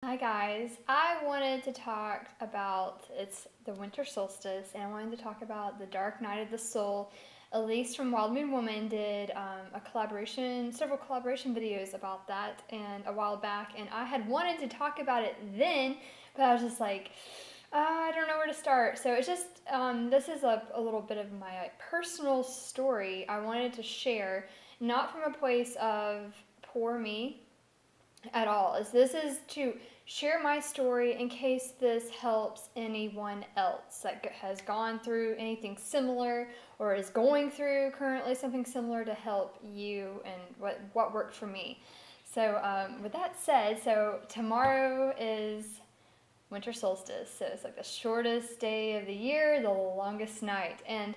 Hi guys, I wanted to talk about it's the winter solstice, and I wanted to talk about the dark night of the soul. Elise from Wild Moon Woman did several collaboration videos about that, and a while back, and I had wanted to talk about it then, but I was just like, I don't know where to start. So it's just this is a little bit of my personal story I wanted to share, not from a place of poor me at all. This is to share my story in case this helps anyone else that has gone through anything similar or is going through currently something similar, to help you and what worked for me. So with that said, so tomorrow is winter solstice, so it's like the shortest day of the year, the longest night. And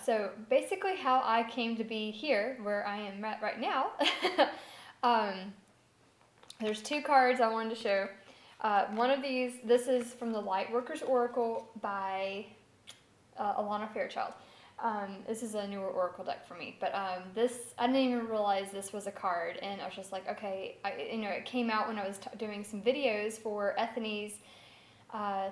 so basically how I came to be here where I am at right now. There's two cards I wanted to show. One of these, this is from the Lightworkers Oracle by Alana Fairchild. This is a newer oracle deck for me, but this, I didn't even realize this was a card, and I was just like, okay, it came out when I was doing some videos for Ethany's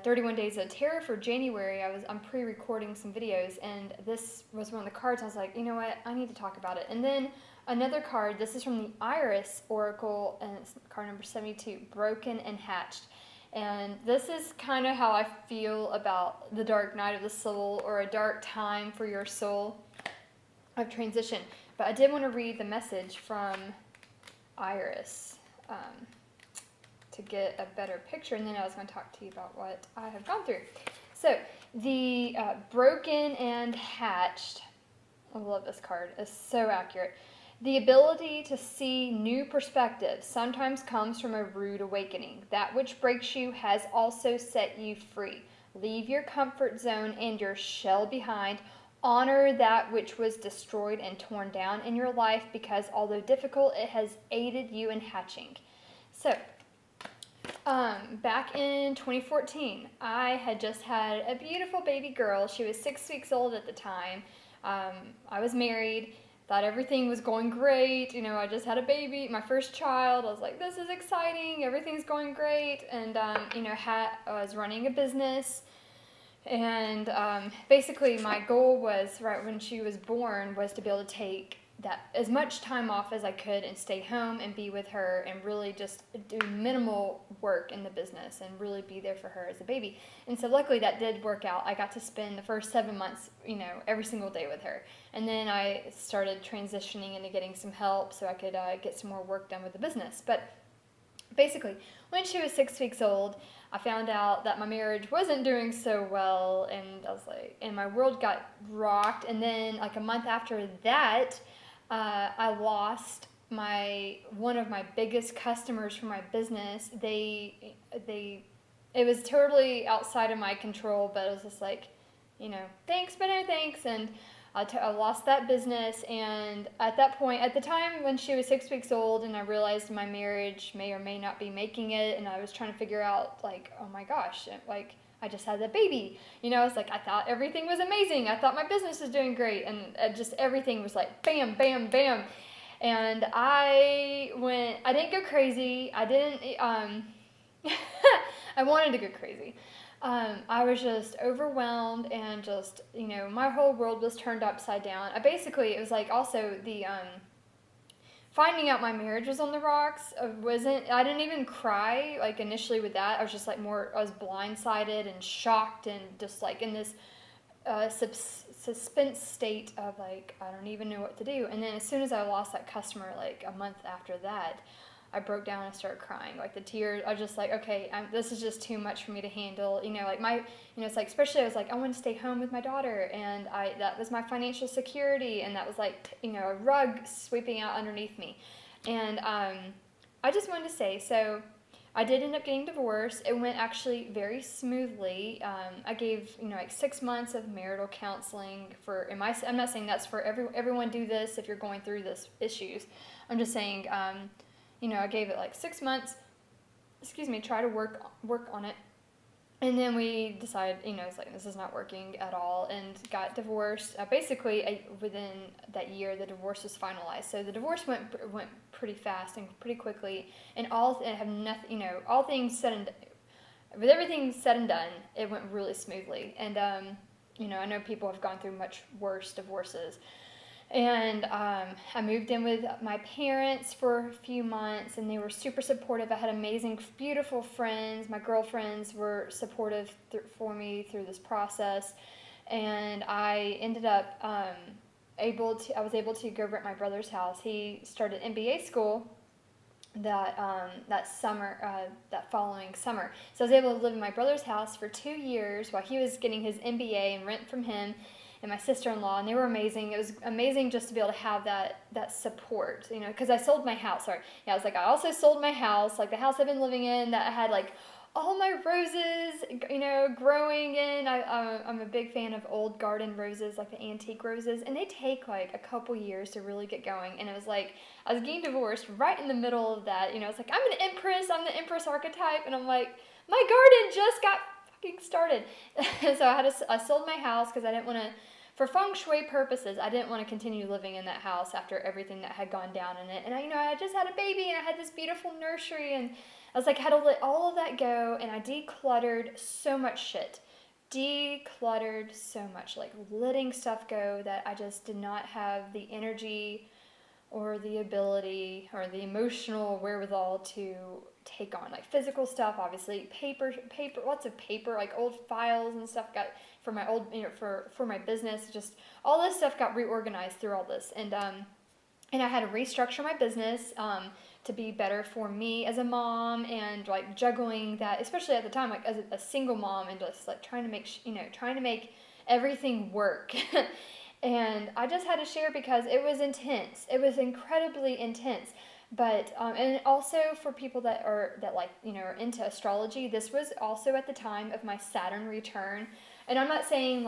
31 Days of Terror for January. I'm pre-recording some videos, and this was one of the cards. I was like, you know what, I need to talk about it. And then another card, this is from the Iris Oracle, and it's card number 72, Broken and Hatched. And this is kind of how I feel about the dark night of the soul, or a dark time for your soul of transition. But I did want to read the message from Iris to get a better picture, and then I was going to talk to you about what I have gone through. So the Broken and Hatched, I love this card, it's so accurate. The ability to see new perspectives sometimes comes from a rude awakening. That which breaks you has also set you free. Leave your comfort zone and your shell behind. Honor that which was destroyed and torn down in your life, because although difficult, it has aided you in hatching. So, back in 2014, I had just had a beautiful baby girl. She was 6 weeks old at the time. I was married. Thought everything was going great. I just had a baby, my first child. I was like, this is exciting. Everything's going great. And, I was running a business. And basically my goal was, right when she was born, was to be able to take that as much time off as I could and stay home and be with her and really just do minimal work in the business and really be there for her as a baby. And so luckily that did work out. I got to spend the first 7 months, every single day with her. And then I started transitioning into getting some help so I could get some more work done with the business. But basically, when she was 6 weeks old, I found out that my marriage wasn't doing so well, and I was like, and my world got rocked. And then like a month after that, I lost one of my biggest customers for my business. It was totally outside of my control, but it was just like, thanks, but no thanks. And I lost that business. And at that point, at the time when she was 6 weeks old, and I realized my marriage may or may not be making it, and I was trying to figure out, like, oh my gosh, like, I just had that baby. It's like I thought everything was amazing. I thought my business was doing great, and just everything was like bam, bam, bam. And I didn't go crazy. I didn't, I wanted to go crazy. I was just overwhelmed, and just, my whole world was turned upside down. It was like also the, finding out my marriage was on the rocks. I didn't even cry, like, initially with that. I was just like I was blindsided and shocked, and just like in this suspense state of like, I don't even know what to do. And then as soon as I lost that customer, like a month after that, I broke down and started crying. Like the tears, I was just like, okay, this is just too much for me to handle. It's like, especially I was like, I want to stay home with my daughter, and that was my financial security, and that was like, a rug sweeping out underneath me. And I just wanted to say, so I did end up getting divorced. It went actually very smoothly. I gave, like 6 months of marital counseling I'm not saying that's for everyone. Do this if you're going through this issues. I'm just saying, I gave it like 6 months, try to work on it. And then we decided, it's like, this is not working at all, and got divorced. Basically, within that year, the divorce was finalized. So the divorce went pretty fast and pretty quickly, and have nothing, all things said and with everything said and done, it went really smoothly. And I know people have gone through much worse divorces. And I moved in with my parents for a few months, and they were super supportive. I had amazing, beautiful friends. My girlfriends were supportive for me through this process. And I ended up I was able to go rent my brother's house. He started MBA school that summer, that following summer. So I was able to live in my brother's house for 2 years while he was getting his MBA and rent from him and my sister-in-law, and they were amazing. It was amazing just to be able to have that support, because I sold my house. I also sold my house, like the house I've been living in that had like all my roses, growing in. I'm a big fan of old garden roses, like the antique roses, and they take like a couple years to really get going. And it was like, I was getting divorced right in the middle of that. It's like, I'm the Empress archetype, and I'm like, my garden just got fucking started. So I sold my house because I didn't want to, for feng shui purposes, I didn't want to continue living in that house after everything that had gone down in it. And I just had a baby, and I had this beautiful nursery, and I was like, I had to let all of that go, and I decluttered so much shit. Like letting stuff go that I just did not have the energy or the ability or the emotional wherewithal to take on. Like physical stuff, obviously, paper, lots of paper, like old files and stuff got for my old, for my business. Just all this stuff got reorganized through all this, and I had to restructure my business to be better for me as a mom, and like juggling that, especially at the time, like as a single mom, and just like trying to make everything work. And I just had to share because it was intense. It was incredibly intense. But and also for people that are into astrology, this was also at the time of my Saturn return. And I'm not saying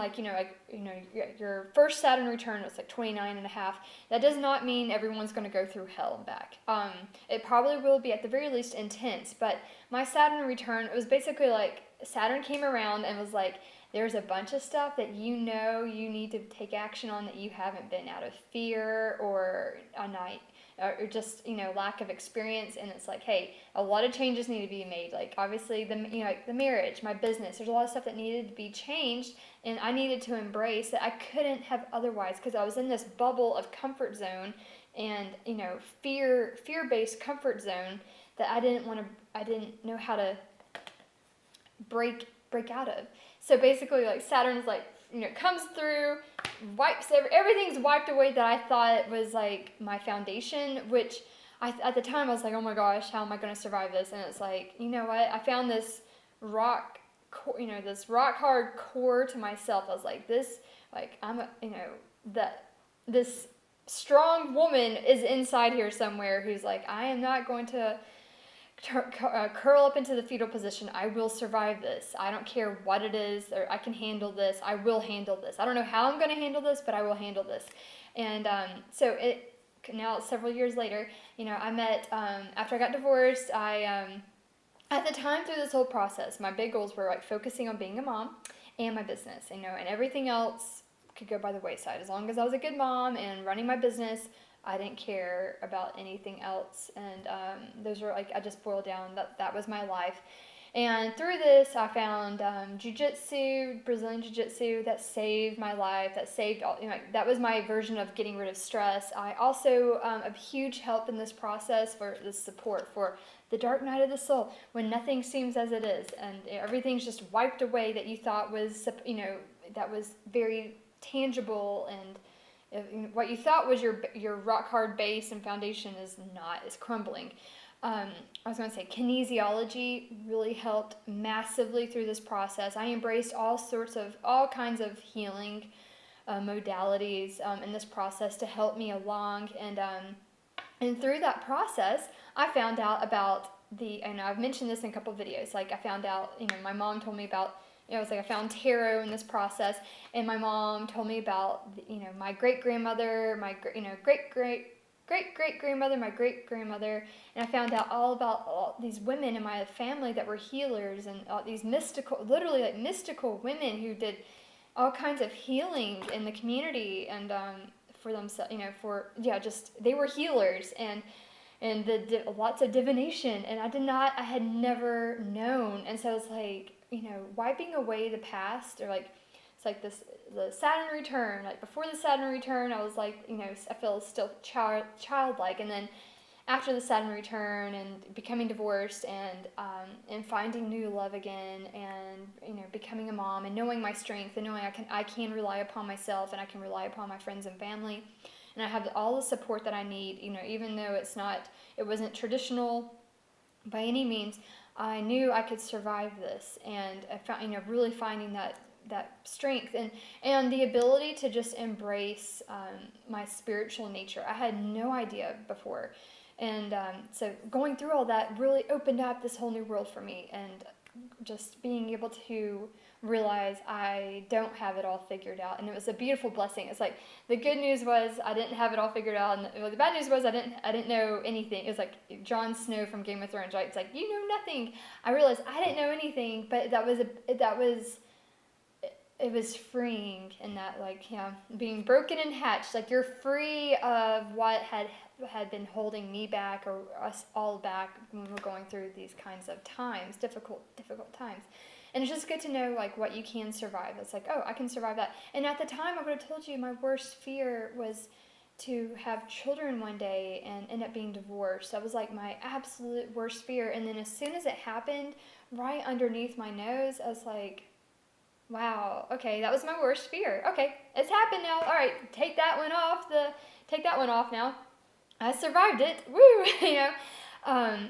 your first Saturn return was like 29 and a half. That does not mean everyone's going to go through hell and back. It probably will be at the very least intense. But my Saturn return, it was basically like Saturn came around and was like, there's a bunch of stuff that you need to take action on that you haven't been, out of fear or just lack of experience. And it's like, hey, a lot of changes need to be made. Like obviously the marriage, my business, there's a lot of stuff that needed to be changed, and I needed to embrace that I couldn't have otherwise, because I was in this bubble of comfort zone and fear-based comfort zone that I didn't know how to break out of. So basically, like Saturn's like, comes through, wipes everything's wiped away that I thought was like my foundation, which at the time I was like, oh my gosh, how am I going to survive this? And it's like, you know what? I found this rock hard core to myself. I was like, this strong woman is inside here somewhere who's like, I am not going to curl up into the fetal position. I will survive this. I don't care what it is, or I can handle this. I will handle this. I don't know how I'm going to handle this, but I will handle this. And so now several years later, I met, after I got divorced, at the time through this whole process, my big goals were like focusing on being a mom and my business, and everything else could go by the wayside. As long as I was a good mom and running my business, I didn't care about anything else. And those were like, I just boiled down that was my life. And through this, I found jiu-jitsu, Brazilian jiu-jitsu, that saved my life, that saved all, that was my version of getting rid of stress. I also, a huge help in this process for the support for the dark night of the soul, when nothing seems as it is, and everything's just wiped away that you thought was, that was very tangible, and what you thought was your rock hard base and foundation is crumbling. I was going to say kinesiology really helped massively through this process. I embraced all kinds of healing modalities in this process to help me along, and through that process, I found out about and I've mentioned this in a couple of videos. Like I found out, my mom told me about. It's like I found tarot in this process, and my mom told me about, my great-grandmother, my great-great-grandmother, my great-grandmother, and I found out all about all these women in my family that were healers, and all these mystical, literally like mystical women who did all kinds of healing in the community, and for themselves, just they were healers, and lots of divination, and I had never known, and so it's like, wiping away the past, or like, it's like the Saturn return, like before the Saturn return, I was like, I feel still childlike, and then after the Saturn return and becoming divorced, and finding new love again, and becoming a mom, and knowing my strength, and knowing I can rely upon myself, and I can rely upon my friends and family, and I have all the support that I need, even though it wasn't traditional by any means. I knew I could survive this, and I found, really finding that strength, and the ability to just embrace my spiritual nature. I had no idea before. And so going through all that really opened up this whole new world for me, and just being able to realize I don't have it all figured out, and it was a beautiful blessing. It's like the good news was I didn't have it all figured out, and the bad news was I didn't know anything. It was like Jon Snow from Game of Thrones, right? It's like, you know nothing. I realized I didn't know anything, but it was freeing in that, like, being broken and hatched. Like, you're free of what had been holding me back, or us all back, when we're going through these kinds of times, difficult times. And it's just good to know, like, what you can survive. It's like, oh, I can survive that. And at the time, I would have told you my worst fear was to have children one day and end up being divorced. That was like my absolute worst fear. And then as soon as it happened, right underneath my nose, I was like, wow, okay, that was my worst fear. Okay, it's happened now. All right, take that one off now. I survived it. Woo,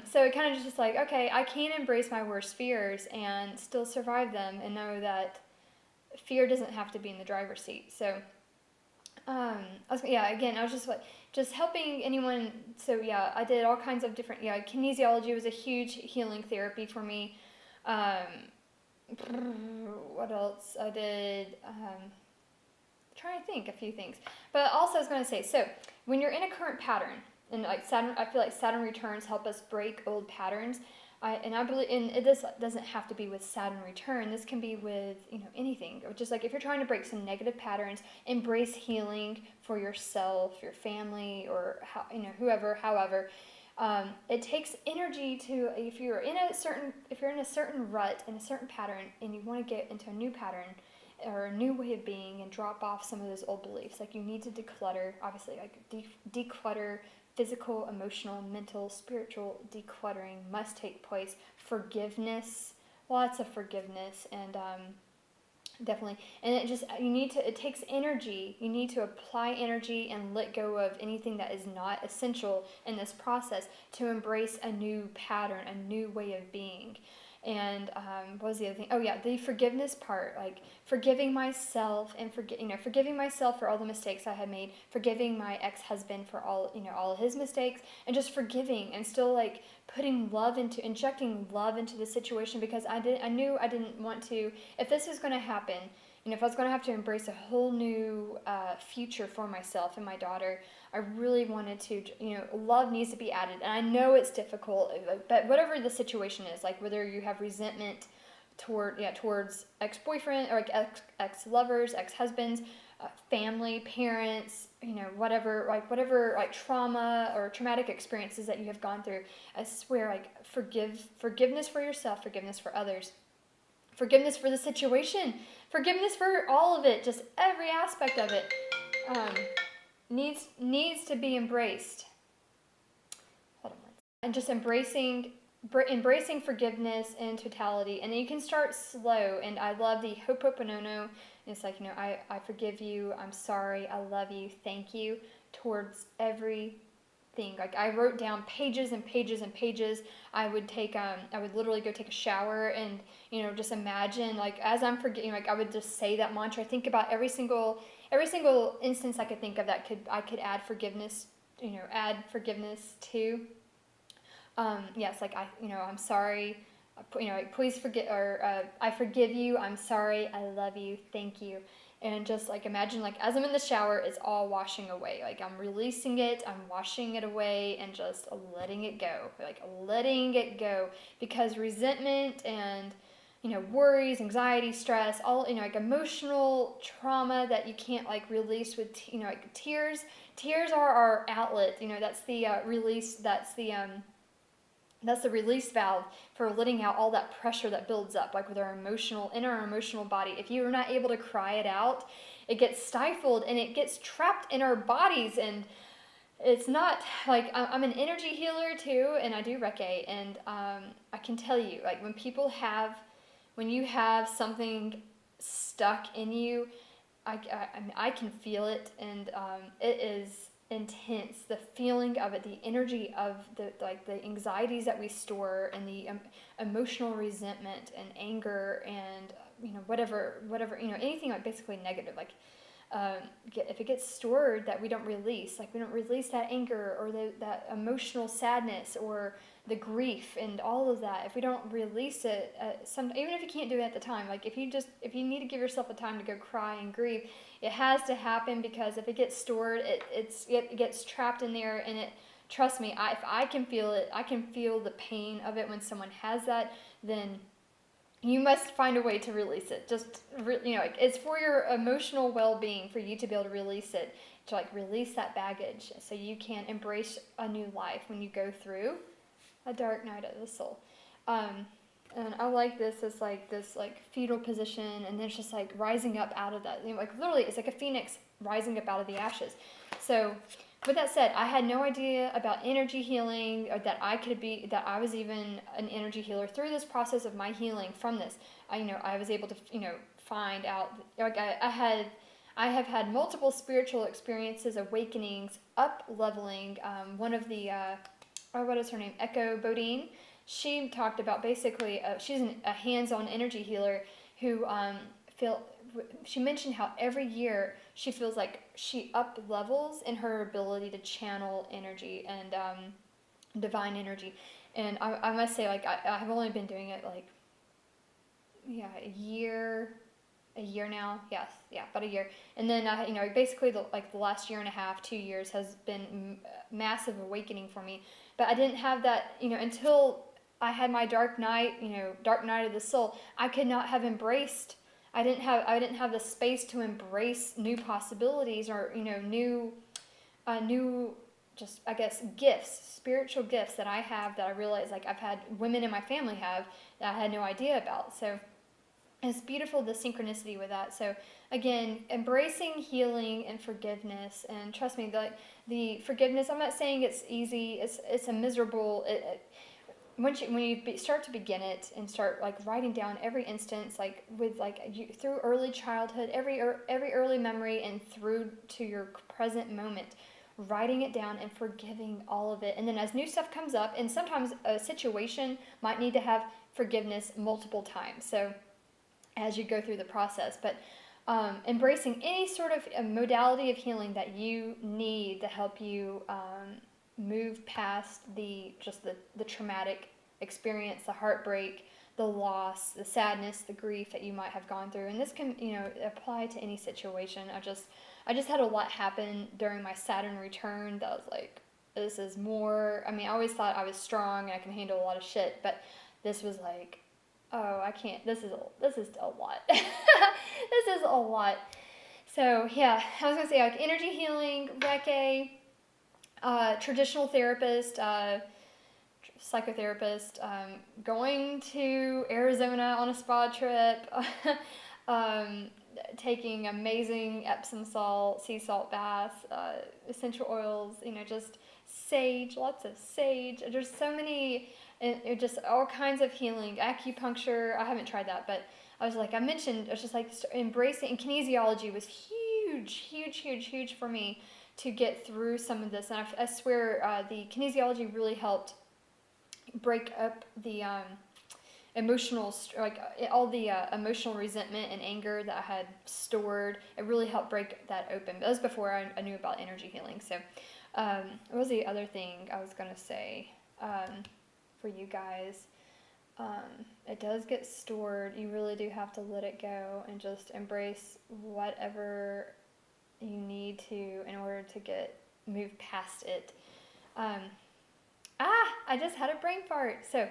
So it kind of just like, okay, I can embrace my worst fears and still survive them, and know that fear doesn't have to be in the driver's seat. So, I was just helping anyone. So yeah, I did all kinds of different, kinesiology was a huge healing therapy for me. What else? I did, trying to think a few things. But also I was going to say, so when you're in a current pattern, and like Saturn, I feel like Saturn returns help us break old patterns. I believe, and this doesn't have to be with Saturn return. This can be with, anything. Or just like if you're trying to break some negative patterns, embrace healing for yourself, your family, or whoever, however. It takes energy to, if you're in a certain rut, in a certain pattern, and you want to get into a new pattern or a new way of being, and drop off some of those old beliefs. Like, you need to declutter, obviously, like declutter. Physical, emotional, mental, spiritual decluttering must take place. Forgiveness, lots of forgiveness, and definitely. And it takes energy. You need to apply energy and let go of anything that is not essential in this process to embrace a new pattern, a new way of being. And what was the other thing? Oh yeah, the forgiveness part, like forgiving myself and forgiving myself for all the mistakes I had made, forgiving my ex-husband for all of his mistakes, and just forgiving, and still like injecting love into the situation, because I knew I didn't want to, if this was going to happen, if I was going to have to embrace a whole new future for myself and my daughter, I really wanted to, love needs to be added. And I know it's difficult, but whatever the situation is, like whether you have resentment towards ex-boyfriend, or like ex-lovers, ex-husbands, family, parents, whatever trauma or traumatic experiences that you have gone through, I swear, like forgiveness for yourself, forgiveness for others, forgiveness for the situation, forgiveness for all of it, just every aspect of it, needs to be embraced. Hold on. And just embracing forgiveness in totality. And then you can start slow. And I love the Ho'oponopono. It's like, I forgive you, I'm sorry, I love you, thank you, towards everything. Like, I wrote down pages and pages and pages. I would literally go take a shower and, just imagine, like, as I'm forgetting, like, I would just say that mantra. Think about every single instance I could think of that I could add forgiveness, to. Yes, like, I'm sorry, please forget, or I forgive you, I'm sorry, I love you, thank you. And just like imagine like as I'm in the shower, it's all washing away. Like I'm releasing it, I'm washing it away, and just letting it go. Like letting it go, because resentment and worries, anxiety, stress, all like emotional trauma that you can't like release with like tears. Tears are our outlet. That's the release. That's the release valve for letting out all that pressure that builds up, like with our emotional body. If you're not able to cry it out, it gets stifled and it gets trapped in our bodies. And it's not like I'm an energy healer too, and I do Reiki, and I can tell you, like when you have something stuck in you, I can feel it, and it is intense. The feeling of it, the energy of the anxieties that we store, and the emotional resentment and anger, and whatever anything like basically negative, like if it gets stored that we don't release, like we don't release that anger or that emotional sadness or the grief and all of that, if we don't release it, even if you can't do it at the time, like if you need to give yourself a time to go cry and grieve, it has to happen, because if it gets stored, it gets trapped in there, and trust me, if I can feel it, I can feel the pain of it when someone has that, then you must find a way to release it. It's for your emotional well-being, for you to be able to release it, to like release that baggage, so you can embrace a new life when you go through a dark night of the soul. And I like this as like this like fetal position, and then it's just like rising up out of that. Like literally, it's like a phoenix rising up out of the ashes. So, with that said, I had no idea about energy healing, or that I was even an energy healer. Through this process of my healing from this, I was able to find out, like I have had multiple spiritual experiences, awakenings, up leveling. One of the what is her name? Echo Bodine. She talked about basically, she's a hands-on energy healer who she mentioned how every year she feels like she up levels in her ability to channel energy and divine energy. And I must say, like, I've only been doing it like, a year now. Yes, yeah, about a year. And then basically the last year and a half, 2 years has been massive awakening for me. But I didn't have that, until I had my dark night, dark night of the soul. I could not have embraced. I didn't have the space to embrace new possibilities, or new just, I guess, gifts, spiritual gifts that I have, that I realize like I've had women in my family have, that I had no idea about. So it's beautiful, the synchronicity with that. So again, embracing healing and forgiveness, and trust me, the forgiveness, I'm not saying it's easy. It's a miserable. When you start to begin it and start like writing down every instance, like with through early childhood, every early memory, and through to your present moment, writing it down and forgiving all of it. And then as new stuff comes up, and sometimes a situation might need to have forgiveness multiple times. So as you go through the process, but embracing any sort of modality of healing that you need to help you move past the traumatic experience, the heartbreak, the loss, the sadness, the grief that you might have gone through. And this can apply to any situation. I just had a lot happen during my Saturn return that I was like, this is more. I mean, I always thought I was strong and I can handle a lot of shit, but this was like, oh, I can't. This is a lot. This is a lot. So yeah, I was gonna say, like, energy healing, Reiki, traditional therapist, psychotherapist, going to Arizona on a spa trip, taking amazing Epsom salt, sea salt baths, essential oils, just sage, lots of sage. There's so many, just all kinds of healing. Acupuncture, I haven't tried that, but I was like, I mentioned, I was just like embracing, and kinesiology was huge for me to get through some of this. And I swear the kinesiology really helped break up the emotional, all the emotional resentment and anger that I had stored. It really helped break that open. But that was before I knew about energy healing. So what was the other thing I was going to say for you guys? it does get stored. You really do have to let it go and just embrace whatever you need to in order to move past it. I just had a brain fart. So,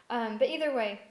but either way,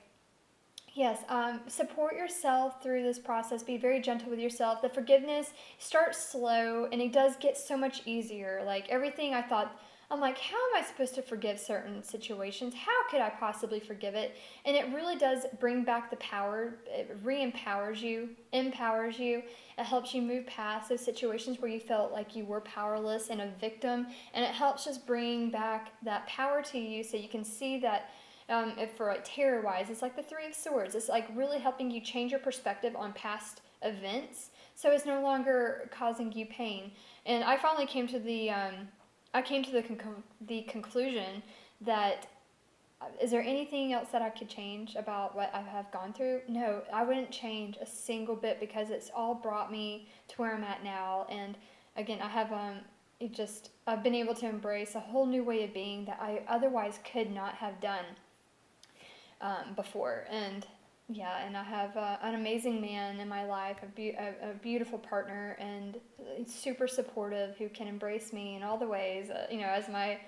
yes, support yourself through this process. Be very gentle with yourself. The forgiveness starts slow, and it does get so much easier. Like everything I thought, I'm like, how am I supposed to forgive certain situations? How could I possibly forgive it? And it really does bring back the power. It re-empowers you, empowers you. It helps you move past those situations where you felt like you were powerless and a victim. And it helps just bring back that power to you so you can see that. If for like tarot-wise, it's like the Three of Swords. It's like really helping you change your perspective on past events, so it's no longer causing you pain. And I finally came to the conclusion that is there anything else that I could change about what I have gone through? No, I wouldn't change a single bit because it's all brought me to where I'm at now. And again, I have I've been able to embrace a whole new way of being that I otherwise could not have done before. And yeah, and I have an amazing man in my life, a beautiful partner, and super supportive, who can embrace me in all the ways, as my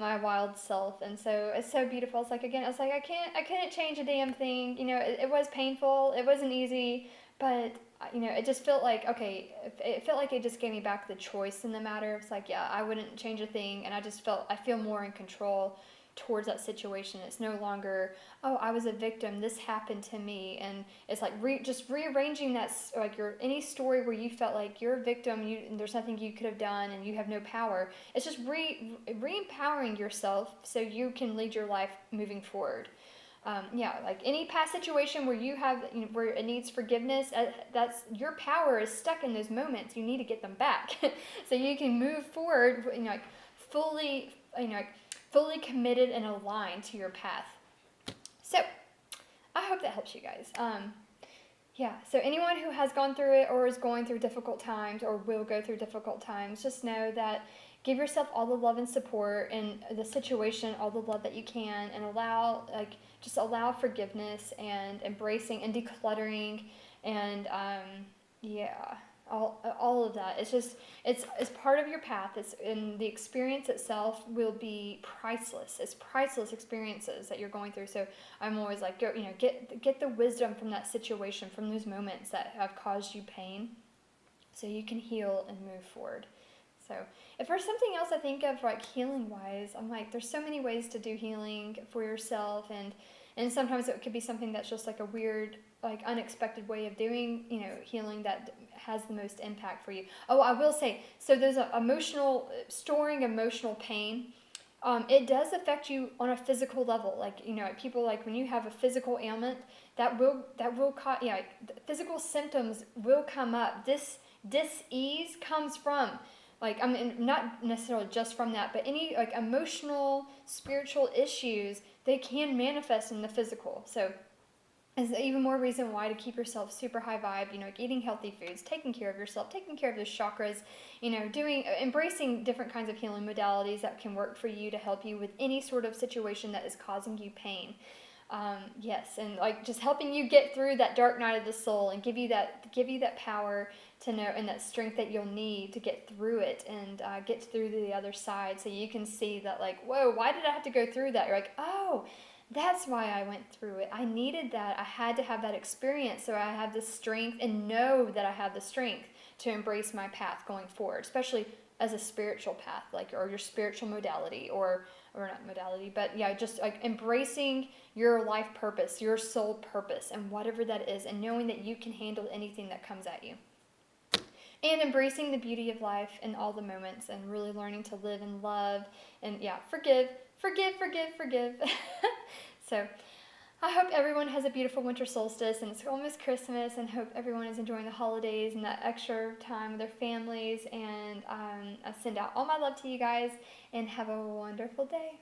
wild self. And so it's so beautiful. It's like, again, it's like I couldn't change a damn thing. It was painful. It wasn't easy, but it just felt like, okay, it felt like it just gave me back the choice in the matter. It's like, yeah, I wouldn't change a thing, and I feel more in control towards that situation. It's no longer, oh, I was a victim, this happened to me. And it's like just rearranging that, like any story where you felt like you're a victim, and there's nothing you could have done and you have no power. It's just re-empowering yourself so you can lead your life moving forward. Like any past situation where you have, where it needs forgiveness, that's your power is stuck in those moments. You need to get them back so you can move forward, fully committed and aligned to your path. So I hope that helps you guys. So anyone who has gone through it or is going through difficult times or will go through difficult times, just know that give yourself all the love and support in the situation, all the love that you can, and allow forgiveness and embracing and decluttering and all of that. It's just it's part of your path. And the experience itself will be priceless. It's priceless experiences that you're going through. So I'm always like, get the wisdom from that situation, from those moments that have caused you pain, so you can heal and move forward. So if there's something else I think of like healing wise, I'm like, there's so many ways to do healing for yourself, and sometimes it could be something that's just like a weird, like unexpected way of doing, healing that has the most impact for you. Oh, I will say, so there's storing emotional pain. It does affect you on a physical level. Like, people, like when you have a physical ailment, that will cause, physical symptoms will come up. This dis-ease comes from, like, I mean, not necessarily just from that, but any like emotional, spiritual issues, they can manifest in the physical. So is even more reason why to keep yourself super high vibe, like eating healthy foods, taking care of yourself, taking care of those chakras, embracing different kinds of healing modalities that can work for you to help you with any sort of situation that is causing you pain. Yes, and like just helping you get through that dark night of the soul and give you that power to know, and that strength that you'll need to get through it and get through to the other side, so you can see that, like, whoa, why did I have to go through that? You're like, oh, that's why I went through it. I needed that. I had to have that experience so I have the strength, and know that I have the strength to embrace my path going forward, especially as a spiritual path, like, or your spiritual modality, or not modality, but just like embracing your life purpose, your soul purpose, and whatever that is, and knowing that you can handle anything that comes at you. And embracing the beauty of life in all the moments, and really learning to live in love, and forgive. So I hope everyone has a beautiful winter solstice, and it's almost Christmas, and hope everyone is enjoying the holidays and that extra time with their families. And I send out all my love to you guys, and have a wonderful day.